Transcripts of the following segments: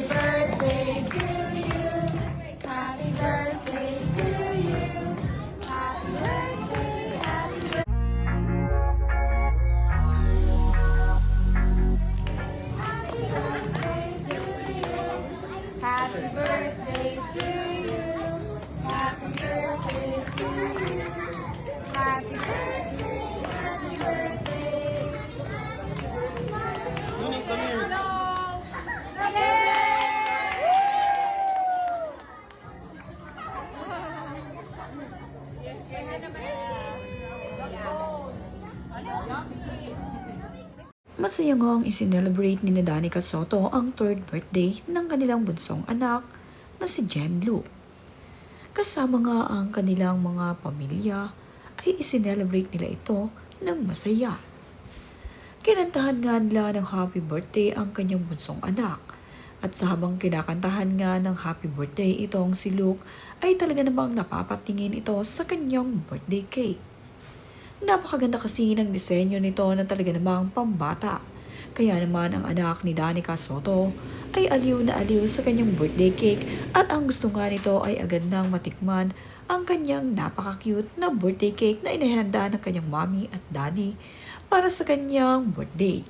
birthday to you. Happy birthday to you. Happy birthday, happy birthday. Happy birthday to you. Happy birthday to you. Happy birthday to you. Happy birthday, happy birthday. Masaya ngang isinelebrate ni Danica Soto ang third birthday ng kanilang bunsong anak na si Jen Lu. Kasama nga ang kanilang mga pamilya ay isinelebrate nila ito ng masaya. Kinantahan nga nila ng happy birthday ang kanyang bunsong anak. At sa habang kinakantahan nga ng happy birthday itong si Luke ay talaga namang napapatingin ito sa kanyang birthday cake. Napakaganda kasi ng disenyo nito na talaga namang pambata. Kaya naman ang anak ni Danica Soto ay aliw na aliw sa kanyang birthday cake at ang gusto nga nito ay agad nang matikman ang kanyang napaka-cute na birthday cake na inihanda ng kanyang mommy at daddy para sa kanyang birthday.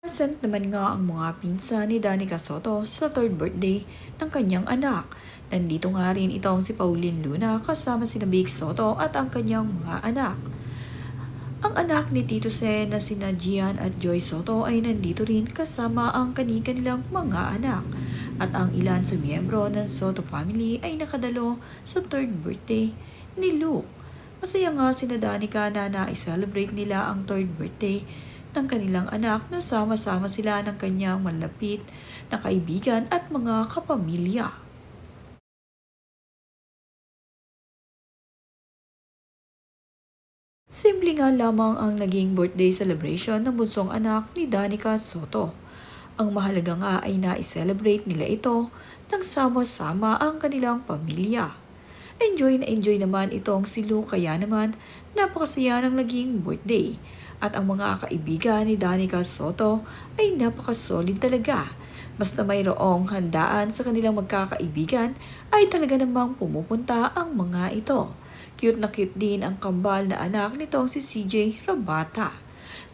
Present naman nga ang mga pinsan ni Danica Soto sa third birthday ng kanyang anak. Nandito nga rin itong si Pauline Luna kasama sina Big Soto at ang kanyang mga anak. Ang anak ni Tito Sen na sina Gian at Joy Soto ay nandito rin kasama ang kanilang mga anak. At ang ilan sa miyembro ng Soto family ay nakadalo sa third birthday ni Luke. Masaya nga sina Danica na na-celebrate nila ang third birthday ng kanilang anak na sama-sama sila ng kanyang malapit na kaibigan at mga kapamilya. Simple nga lamang ang naging birthday celebration ng bunsong anak ni Danica Soto. Ang mahalaga nga ay na-celebrate nila ito nang sama-sama ang kanilang pamilya. Enjoy na enjoy naman itong si Luke kaya naman napakasaya ng naging birthday. At ang mga kaibigan ni Danica Soto ay napaka-solid talaga. Basta mayroong handaan sa kanilang magkakaibigan ay talaga namang pumupunta ang mga ito. Cute na cute din ang kambal na anak nitong si CJ Rabata.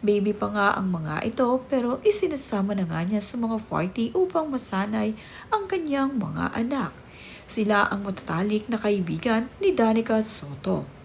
Baby pa nga ang mga ito pero isinasama na nga niya sa mga party upang masanay ang kanyang mga anak. Sila ang matatalik na kaibigan ni Danica Soto.